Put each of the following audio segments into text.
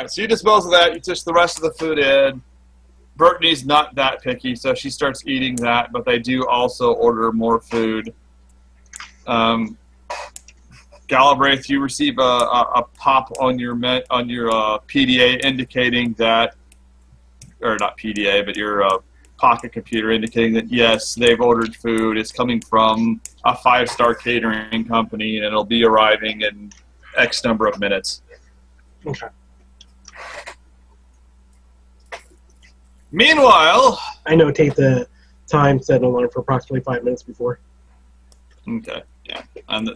right, so you dispose of that. You push the rest of the food in. Bertney's not that picky, so she starts eating that, but they do also order more food. Galbraith, you receive a pop on your PDA indicating that, or not PDA, but your pocket computer indicating that yes, they've ordered food. It's coming from a 5-star catering company, and it'll be arriving in X number of minutes. Okay. Meanwhile, I notate the time set an alarm for approximately 5 minutes before. Okay, yeah, and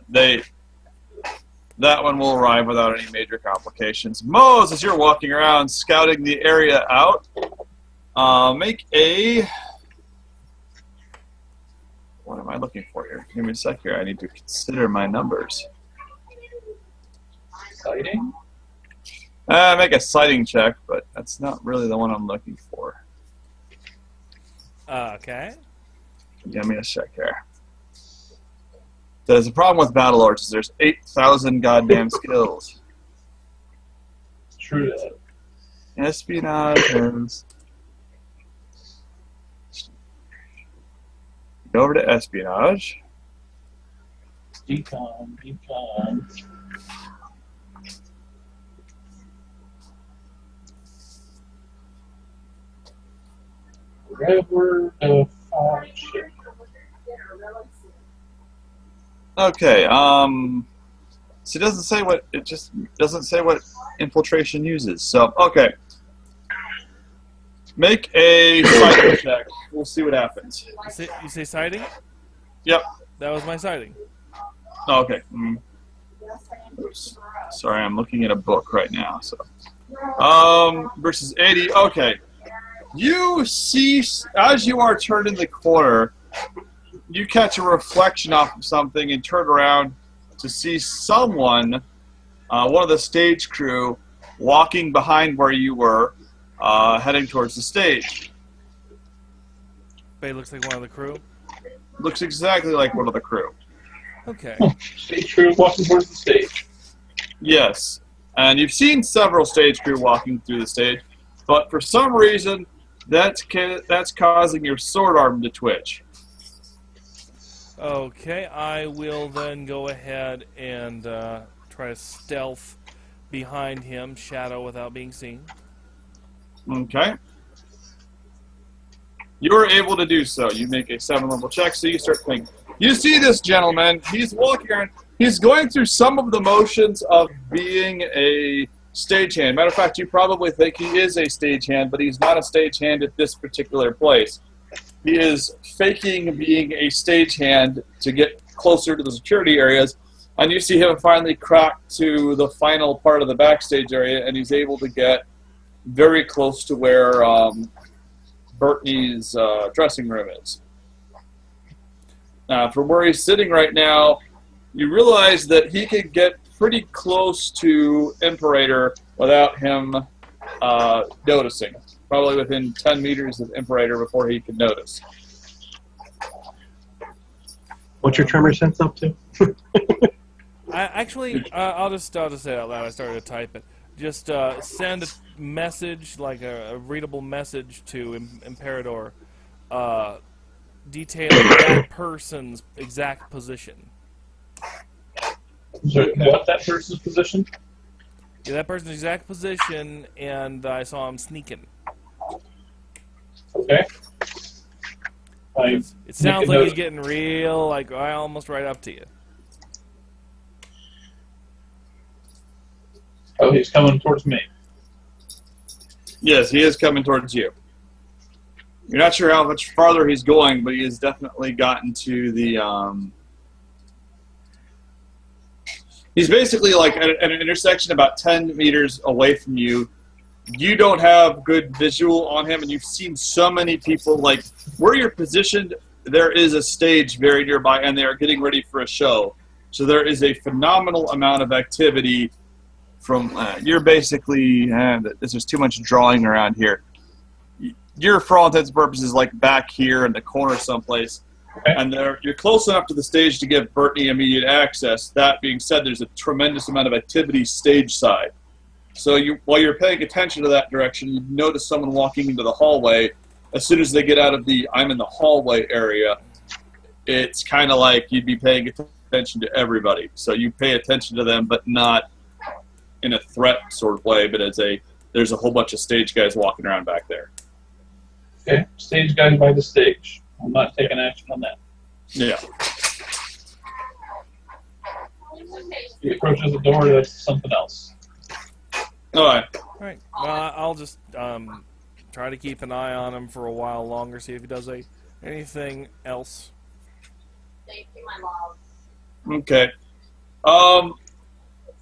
that one will arrive without any major complications. Moze, as you're walking around scouting the area out, make a... What am I looking for here? Give me a sec here. I need to consider my numbers. Sighting? Make a sighting check, but that's not really the one I'm looking for. Okay. Give me a sec here. There's a problem with Battlelords is there's 8,000 goddamn skills. True that. Espionage is... Go over to espionage. Decon. Wherever the function. Okay, so it doesn't say what, it just doesn't say what infiltration uses. So, okay. Make a sighting check. We'll see what happens. You say sighting? Yep. That was my sighting. Oh, okay. Oops. Sorry, I'm looking at a book right now. So, versus 80. Okay. You see, as you are turning the corner, you catch a reflection off of something and turn around to see someone, one of the stage crew, walking behind where you were, heading towards the stage. But he looks like one of the crew? Looks exactly like one of the crew. Okay. Stage crew walking towards the stage. Yes. And you've seen several stage crew walking through the stage, but for some reason, that's causing your sword arm to twitch. Okay, I will then go ahead and try to stealth behind him, shadow without being seen. Okay. You are able to do so. You make a 7-level check, so you start thinking. You see this gentleman. He's walking around. He's going through some of the motions of being a stagehand. Matter of fact, you probably think he is a stagehand, but he's not a stagehand at this particular place. He is faking being a stagehand to get closer to the security areas, and you see him finally crack to the final part of the backstage area, and he's able to get very close to where Bertney's dressing room is. From where he's sitting right now, you realize that he could get pretty close to Imperator without him noticing. Probably within 10 meters of Imperator before he could notice. What's your tremor sense up to? I'll just say it out loud. I started to type it. Just send a message, like a readable message to Imperator, detailing that person's exact position. So what, that person's position? Yeah, that person's exact position, and I saw him sneaking. Okay. It sounds like he's getting real, like almost right up to you. Oh, he's coming towards me. Yes, he is coming towards you. You're not sure how much farther he's going, but he has definitely gotten to the... He's basically like at an intersection about 10 meters away from you. You don't have good visual on him, and you've seen so many people, like, where you're positioned, there is a stage very nearby, and they are getting ready for a show. So there is a phenomenal amount of activity from, you're basically, this is too much drawing around here. You're, for all intents and purposes, like back here in the corner someplace, and you're close enough to the stage to give Bertney immediate access. That being said, there's a tremendous amount of activity stage side. So while you're paying attention to that direction, you notice someone walking into the hallway. As soon as they get out of the "I'm in the hallway" area, it's kind of like you'd be paying attention to everybody. So you pay attention to them, but not in a threat sort of way, but there's a whole bunch of stage guys walking around back there. Okay, stage guys by the stage. I'm not taking action on that. Yeah. He approaches the door, that's something else. All right. All right. Well, I'll just try to keep an eye on him for a while longer, see if he does anything else. Thank you, my love. Okay.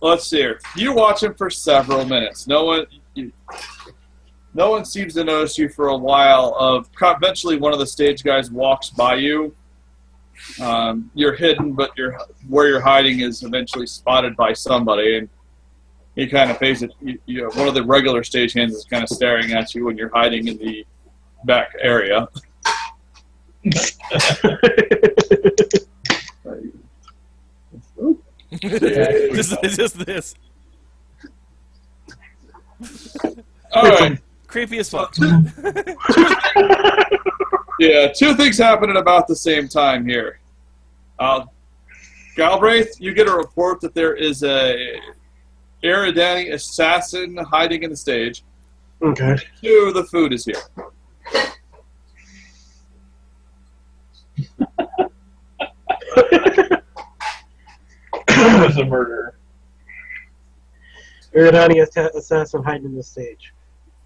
Let's see here. You watch him for several minutes. No one seems to notice you for a while. Eventually, one of the stage guys walks by you. You're hidden, but where you're hiding is eventually spotted by somebody, and he kind of faces it. One of the regular stagehands is kind of staring at you when you're hiding in the back area. just this. All right. Creepy as fuck. Yeah, two things happen at about the same time here. Galbraith, you get a report that there is a Eridani assassin hiding in the stage. Okay. Two, the food is here. There's a murderer. Eridani assassin hiding in the stage.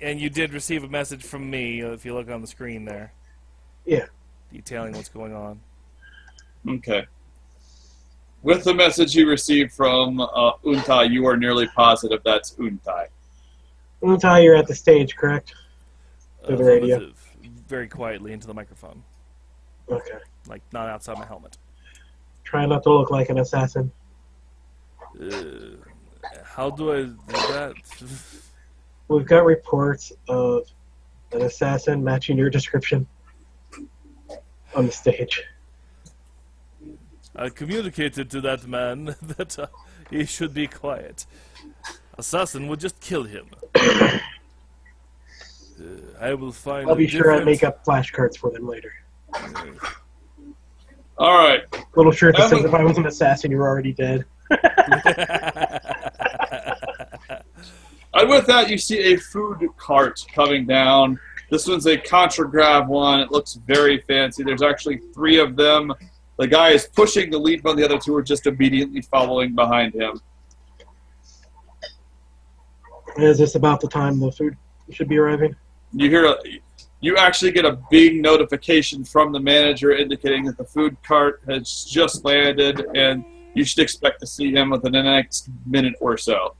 And you did receive a message from me, if you look on the screen there. Yeah. Detailing what's going on. Okay. With the message you received from Untai, you are nearly positive that's Untai. Untai, you're at the stage, correct? Through the radio. Affirmative. Very quietly into the microphone. Okay. Like, not outside my helmet. Try not to look like an assassin. How do I do that? We've got reports of an assassin matching your description on the stage. I communicated to that man that he should be quiet. Assassin would just kill him. I will find. I'll be sure I make up flashcards for them later. All right. Little shirt that says, "If I was an assassin, you're already dead." And with that, you see a food cart coming down. This one's a Contragrav one. It looks very fancy. There's actually 3 of them. The guy is pushing the lead one. The other 2 are just obediently following behind him. Is this about the time the food should be arriving? You actually get a big notification from the manager indicating that the food cart has just landed, and you should expect to see him within the next minute or so.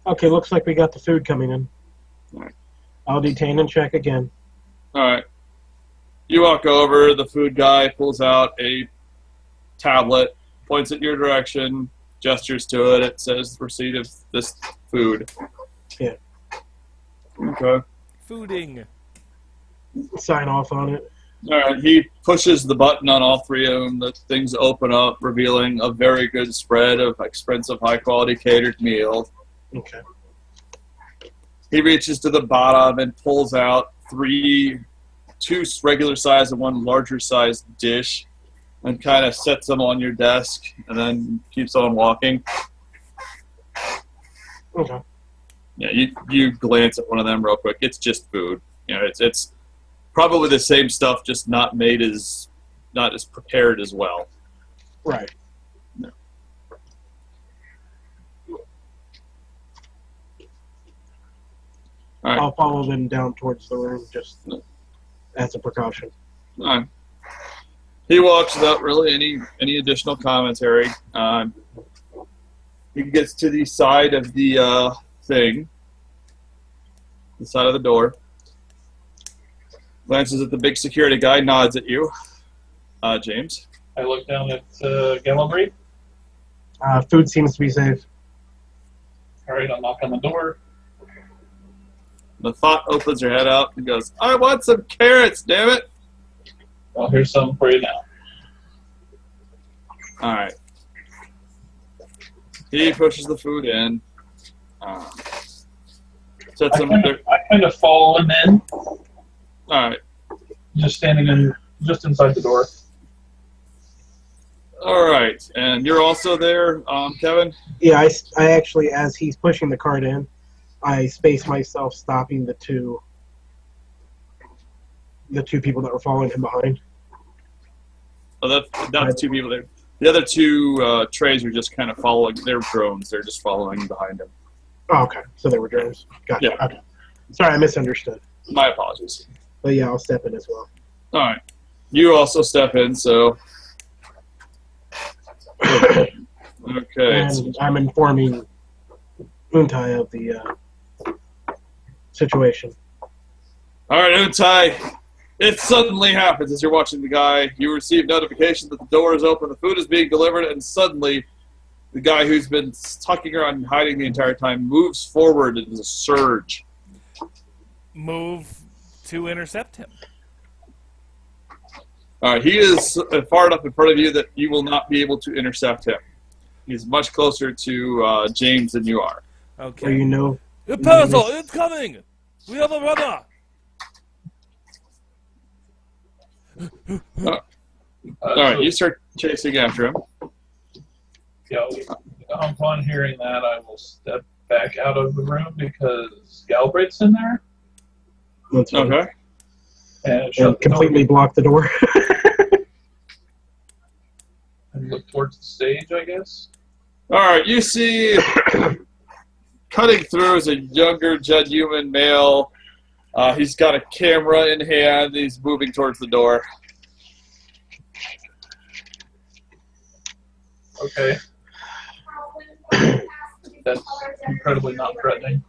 Okay, looks like we got the food coming in. All right. I'll detain and check again. All right. You walk over. The food guy pulls out a tablet, points it your direction, gestures to it. It says receipt of this food. Yeah. Okay. Fooding. Sign off on it. All right. He pushes the button on all 3 of them. The things open up, revealing a very good spread of expensive, high-quality catered meals. Okay. He reaches to the bottom and pulls out 2 regular size and 1 larger size dish, and kind of sets them on your desk, and then keeps on walking. Okay. Yeah, you glance at one of them real quick. It's just food. It's probably the same stuff, just not as prepared as well. Right. No. All right. I'll follow them down towards the room just as a precaution. All right. He walks without really any additional commentary. He gets to the side of the thing, the side of the door, glances at the big security guy, nods at you. James. I look down at Galbraith. Food seems to be safe. All right, I'll knock on the door. The thought opens her head up and goes, "I want some carrots, damn it!" Well, here's some for you now. All right. He pushes the food in. Sets him there. I kind of follow him in, All right. just standing just inside the door. All right. And you're also there, Kevin? Yeah, I actually, as he's pushing the cart in, I space myself, stopping the two people that were following him behind. Oh, that's not the two people there. The other two trays are just kind of following. They're drones. They're just following behind him. Oh, okay. So they were drones. Gotcha. Yeah. Okay. Sorry, I misunderstood. My apologies. But yeah, I'll step in as well. All right. You also step in, so. Okay. And I'm informing Untai of the situation. All right, Untai. It suddenly happens as you're watching the guy. You receive notification that the door is open, the food is being delivered, and suddenly the guy who's been tucking around and hiding the entire time moves forward in a surge. Move to intercept him. All right, he is far enough in front of you that you will not be able to intercept him. He's much closer to James than you are. Okay. So you know. Parcel, it's coming! We have a runner! All right, you start chasing after him. Yeah, upon hearing that, I will step back out of the room because Galbraith's in there. That's fine. Okay. And shut And the door completely block the door. and look towards the stage, I guess. All right, you see cutting through is a younger, genuine male. He's got a camera in hand. He's moving towards the door. Okay. That's incredibly not threatening.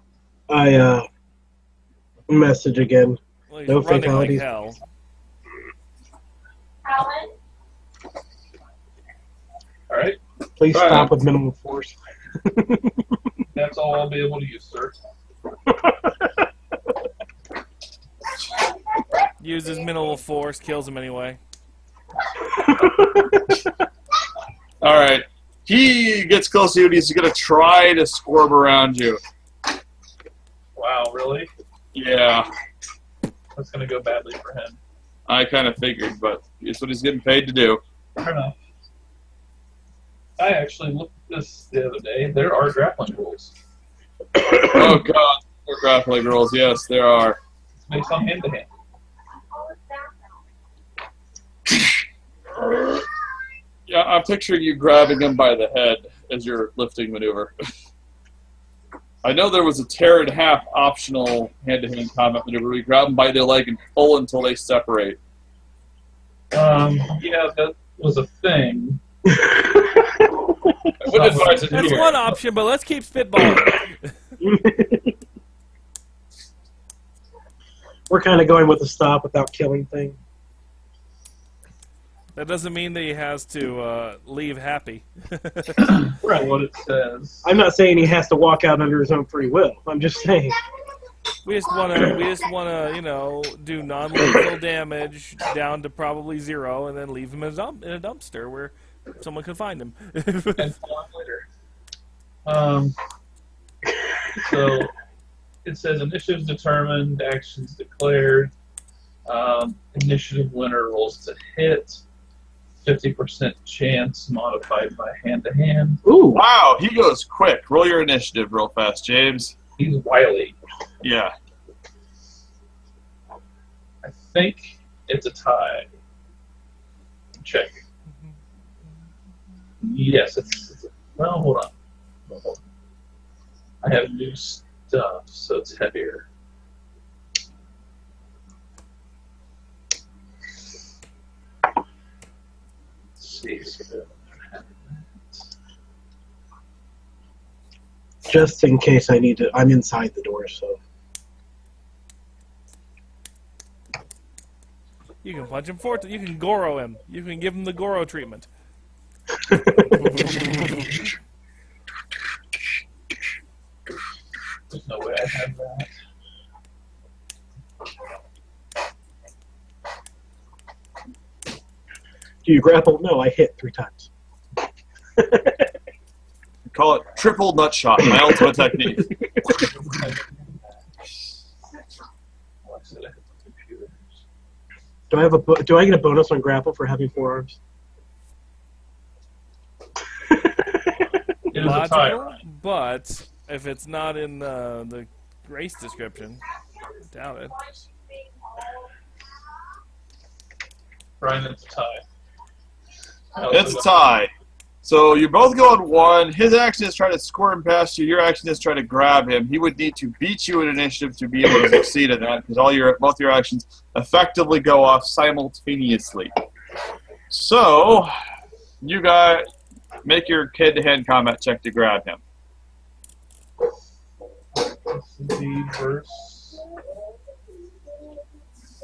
I message again. Well, he's No running fatalities. like hell. Alan? All right. Please Right. stop with minimal force. That's all I'll be able to use, sir. Uses minimal force, kills him anyway. All right. He gets close to you and he's going to try to squirm around you. Wow, really? Yeah, That's going to go badly for him. I kind of figured, but it's what he's getting paid to do. Fair enough. I actually looked at this the other day. There are grappling rules. Oh, God. Poor grappling rules. Yes, there are. It's based on hand-to-hand. Yeah, I'm picturing you grabbing him by the head as your lifting maneuver. I know there was a tear in half optional hand-to-hand combat maneuver where you grab them by their leg and pull until they separate. Yeah, that was a thing. I wouldn't advise it That's here. one option, but let's keep spitballing. We're kind of going with the stop without killing thing. That doesn't mean that he has to leave happy. Right. What it says. I'm not saying he has to walk out under his own free will. I'm just saying. We just wanna, you know, do non-lethal damage down to probably 0, and then leave him in a dumpster where someone can find him. And pull on later. So it says initiatives determined, actions declared, initiative winner rolls to hit, 50% chance modified by hand-to-hand. Ooh. Wow, he goes quick. Roll your initiative real fast, James. He's wily. Yeah. I think it's a tie. Check. Yes, it's well, hold on. I have new stuff, so it's heavier. Let's see. Just in case I need to, I'm inside the door, so. You can punch him forward. You can Goro him. You can give him the Goro treatment. There's no way I have that. Do you grapple? No, I hit 3 times. call it triple nut shot, my ultimate technique. Do I get a bonus on grapple for having 4 arms? It is a tie. Logical, but if it's not in the race description, doubt it. Brian, it's a tie. It's a tie. So you both go on 1. His action is try to squirm past you. Your action is try to grab him. He would need to beat you in initiative to be able to succeed in that, because both your actions effectively go off simultaneously. So you guys make your hand-to-hand combat check to grab him.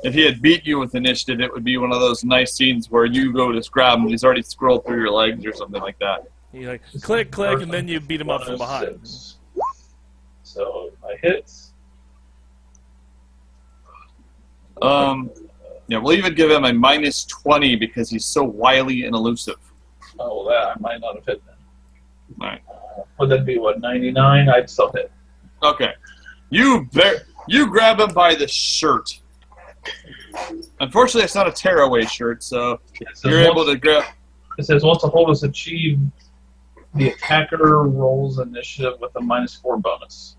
If he had beat you with initiative, it would be one of those nice scenes where you go to grab him, he's already scrolled through your legs or something like that. You like click, click, and then you beat him up from behind. 6. So I hit. Yeah, we'll even give him a -20 because he's so wily and elusive. Oh, well, that I might not have hit then. All right. Would that be, what, 99? I'd still hit. Okay. You grab him by the shirt. Unfortunately, it's not a tearaway shirt, so you're able to grab. It says once a hold is achieved, the attacker rolls initiative with a -4 bonus.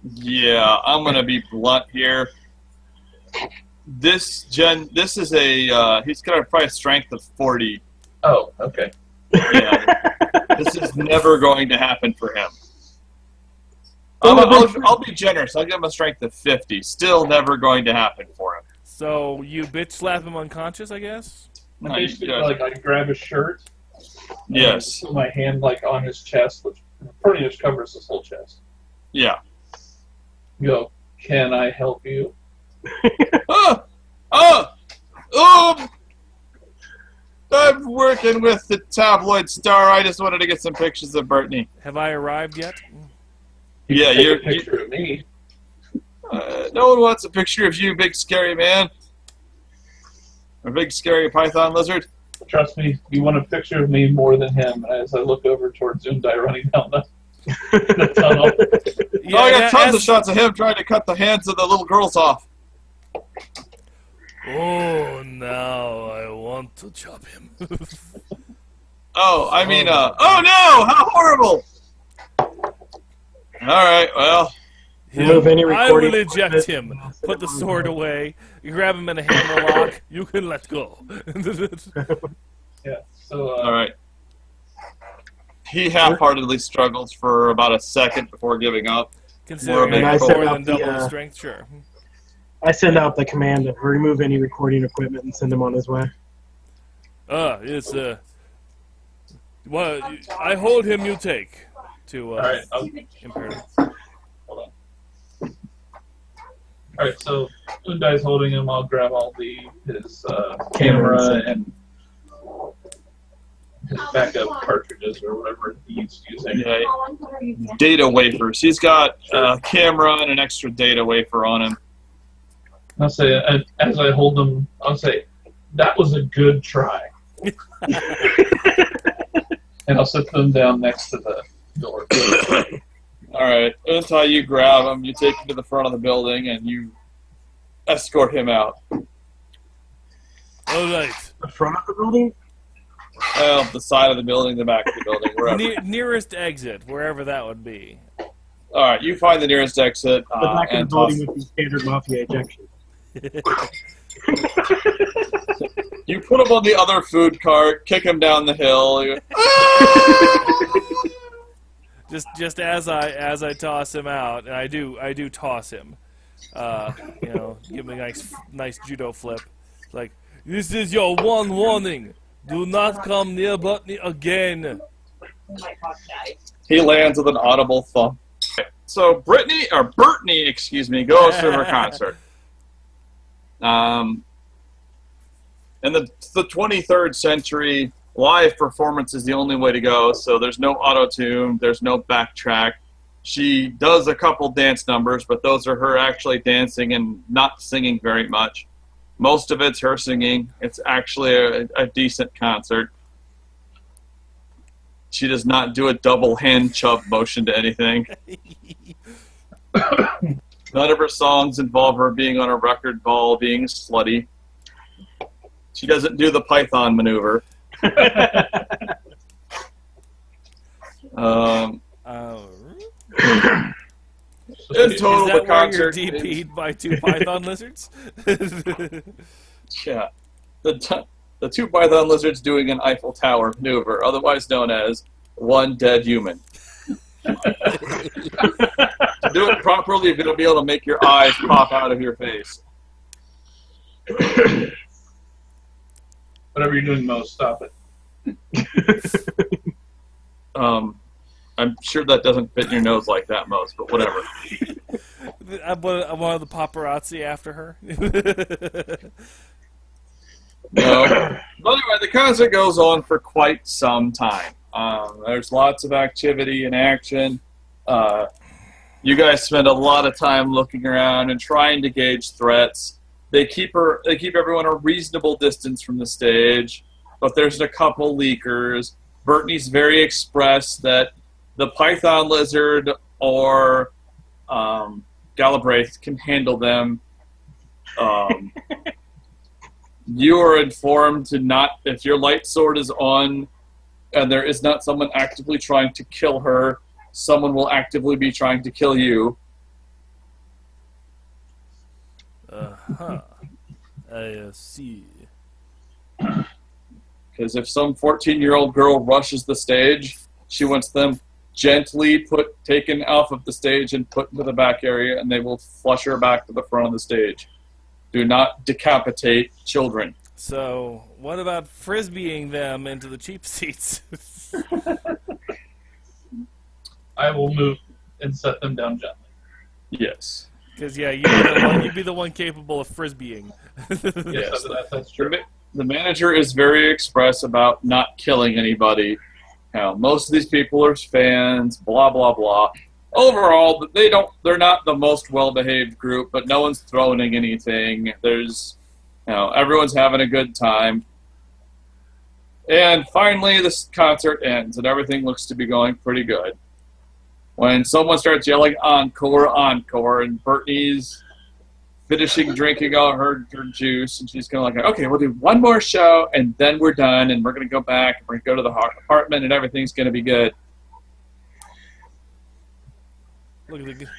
Yeah, I'm gonna be blunt here. This is a he's got a probably strength of 40. Oh, okay. Yeah, this is never going to happen for him. I'll be generous. I'll give him a strength of 50. Still never going to happen for him. So you bitch slap him unconscious, I guess? I basically, like, I grab his shirt. Yes. Put my hand, like, on his chest, which pretty much covers his whole chest. Yeah. You go, can I help you? I'm working with the tabloid star. I just wanted to get some pictures of Bertney. Have I arrived yet? Yeah, Take a picture of me. No one wants a picture of you, big scary man. A big scary python lizard. Trust me, you want a picture of me more than him as I look over towards Undai running down the tunnel. Yeah, I got tons of shots of him trying to cut the hands of the little girls off. Oh, now I want to chop him. Oh, I mean, oh no! How horrible! Alright, well. I will eject him. Put the sword away. You grab him in a hammerlock. You can let go. Yeah, so, Alright. He half-heartedly struggles for about a second before giving up. Considering I more set than up double the, his strength, sure. I send out the command to remove any recording equipment and send him on his way. It's well, I hold him, you take. To alright, imperative. Hold on. Alright, so Undai's holding him. I'll grab all his camera and his backup cartridges or whatever he's using. Yeah, data wafers. He's got a camera and an extra data wafer on him. I'll say, as I hold them, I'll say, that was a good try. And I'll set them down next to the door. Alright, until you grab him, you take him to the front of the building, and you escort him out. Alright. The front of the building? Well, the side of the building, the back of the building, wherever. Nearest exit, wherever that would be. Alright, you find the nearest exit, The back of the and building would be standard mafia ejection. you put him on the other food cart, kick him down the hill. You go, just as I toss him out, and I do toss him. You know, give him a nice judo flip. It's like, this is your one warning. Do not come near Bertney again. He lands with an audible thump. So Bertney, excuse me, goes to her concert. In the 23rd century, live performance is the only way to go. So there's no auto-tune, there's no backtrack. She does a couple dance numbers, but those are her actually dancing and not singing very much. Most of it's her singing. It's actually a decent concert. She does not do a double hand chub motion to anything. None of her songs involve her being on a record ball, being slutty. She doesn't do the Python maneuver. In total, is that the concert where you're DP'd by 2 python lizards? Yeah. The 2 python lizards doing an Eiffel Tower maneuver, otherwise known as one dead human. To do it properly, you're going to be able to make your eyes pop out of your face. Whatever you're doing, Moze, stop it. I'm sure that doesn't fit your nose like that, Moze, but whatever. I'm one of the paparazzi after her. No. But anyway, the concert goes on for quite some time. There's lots of activity and action. You guys spend a lot of time looking around and trying to gauge threats. They keep everyone a reasonable distance from the stage, but there's a couple leakers. Bertney's very expressed that the Python Lizard or Galabraith can handle them. You are informed to not, if your light sword is on and there is not someone actively trying to kill her, someone will actively be trying to kill you. Uh-huh. I see. Because if some 14-year-old girl rushes the stage, she wants them gently taken off of the stage and put into the back area, and they will flush her back to the front of the stage. Do not decapitate children. So, what about frisbeeing them into the cheap seats? I will move and set them down gently. Yes. Because, yeah, you'd be the one capable of frisbeeing. Yes, that's true. The manager is very express about not killing anybody. Most of these people are fans, blah, blah, blah. Overall, they're not the most well-behaved group, but no one's throwing anything. Everyone's having a good time. And finally, this concert ends, and everything looks to be going pretty good. When someone starts yelling, "Encore, encore," and Bertney's finishing drinking all her juice, and she's kind of like, "Okay, we'll do one more show, and then we're done, and we're going to go back, and we're going to go to the apartment, and everything's going to be good."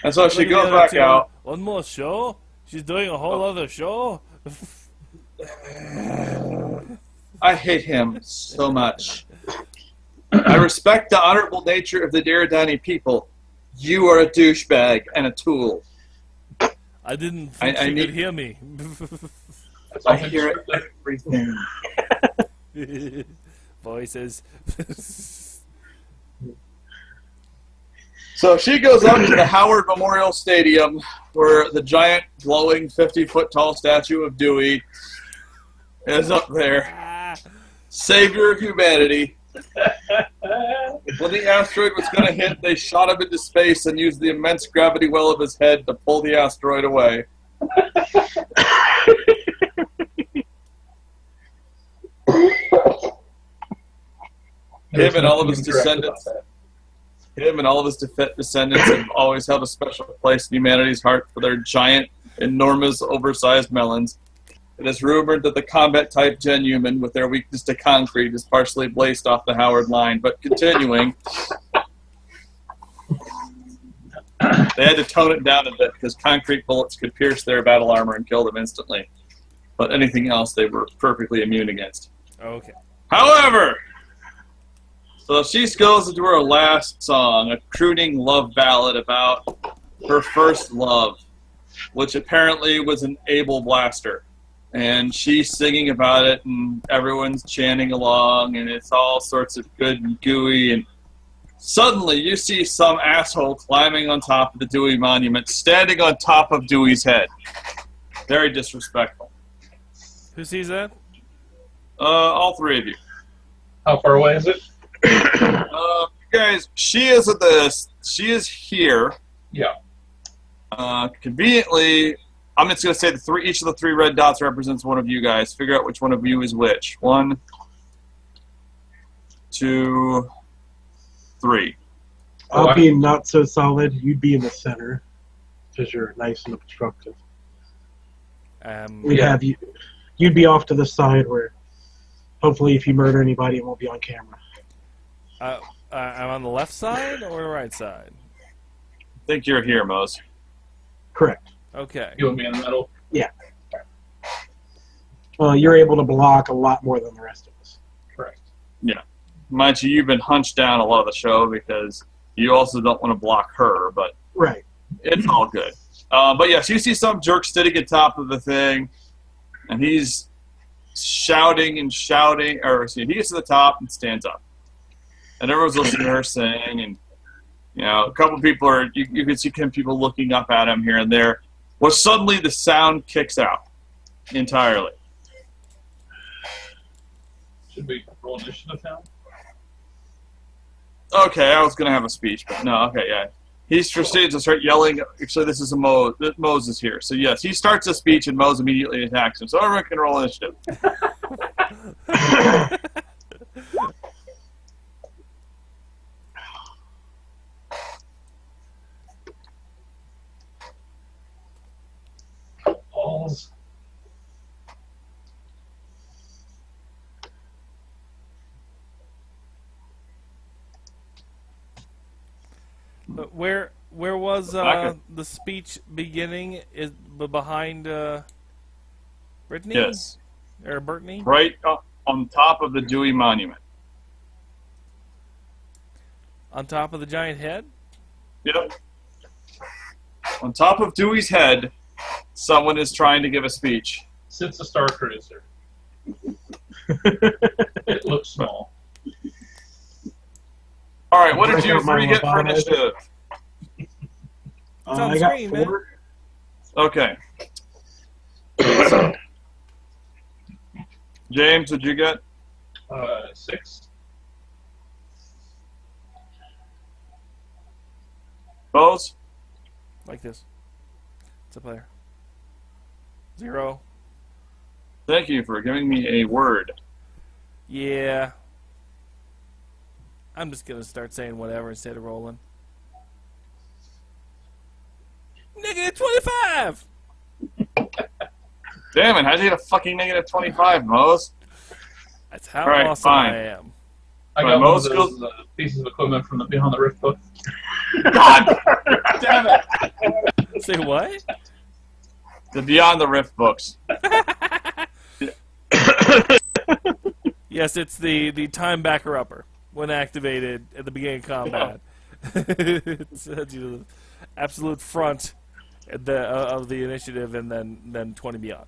And so she goes back out. One more show? She's doing a whole other show? I hate him so much. I respect the honorable nature of the Daradani people. You are a douchebag and a tool. I didn't think you could hear me. I hear everything. Voices. So she goes up to the Howard Memorial Stadium, where the giant, glowing, 50-foot-tall statue of Dewey is up there. Savior of humanity. When the asteroid was going to hit, they shot him into space and used the immense gravity well of his head to pull the asteroid away. Him and all of his descendants have always held a special place in humanity's heart for their giant, enormous, oversized melons. It is rumored that the combat-type Gen-Human, with their weakness to concrete, is partially blazed off the Howard line. But continuing, they had to tone it down a bit because concrete bullets could pierce their battle armor and kill them instantly. But anything else they were perfectly immune against. Okay. However, so she goes into her last song, a crooning love ballad about her first love, which apparently was an Able Blaster. And she's singing about it, and everyone's chanting along, and it's all sorts of good and gooey. And suddenly, you see some asshole climbing on top of the Dewey Monument, standing on top of Dewey's head. Very disrespectful. Who sees that? All three of you. How far away is it? Guys, she is at this. She is here. Yeah. Conveniently, I'm just going to say each of the three red dots represents one of you guys. Figure out which one of you is which. 1, 2, 3. I'll be not so solid. You'd be in the center because you're nice and obstructive. We'd have you. You'd be off to the side where, hopefully, if you murder anybody, it won't be on camera. I'm on the left side or the right side? I think you're here, Moze. Correct. Okay. You want me in the middle? Yeah. Well, you're able to block a lot more than the rest of us. Correct. Yeah. Mind you, you've been hunched down a lot of the show because you also don't want to block her, but right. It's all good. But yes, you see some jerk sitting at top of the thing, and he's shouting and shouting, or he gets to the top and stands up. And everyone's listening to her sing, and a couple people are, you can see people looking up at him here and there. Well, suddenly the sound kicks out entirely. Should we roll initiative now? Okay, I was going to have a speech, but no, okay, yeah. He proceeds to start yelling. Actually, this is a Moze. Moze is here. So, yes, he starts a speech, and Moze immediately attacks him. So everyone can roll initiative. Balls. But where was the speech beginning? Is behind Bertney? Yes. Or Bertney? Right on top of the Dewey Monument. On top of the giant head? Yep. On top of Dewey's head, someone is trying to give a speech. Sits a Star Cruiser. It looks small. All right, what did you get for initiative? It's on the I got screen, 4. man. Okay. James, what'd you get? 6. Moze? Like this. It's up there. 0. Thank you for giving me a word. Yeah. I'm just going to start saying whatever instead of rolling. -25! Damn it, how'd you get a fucking -25, Moze? That's how All right, awesome fine. I am. I got one of those pieces of equipment from the Beyond the Rift book. God damn it! Say what? The Beyond the Rift books. Yes, it's the time backer-upper when activated at the beginning of combat. It's the absolute front of the initiative and then 20 beyond.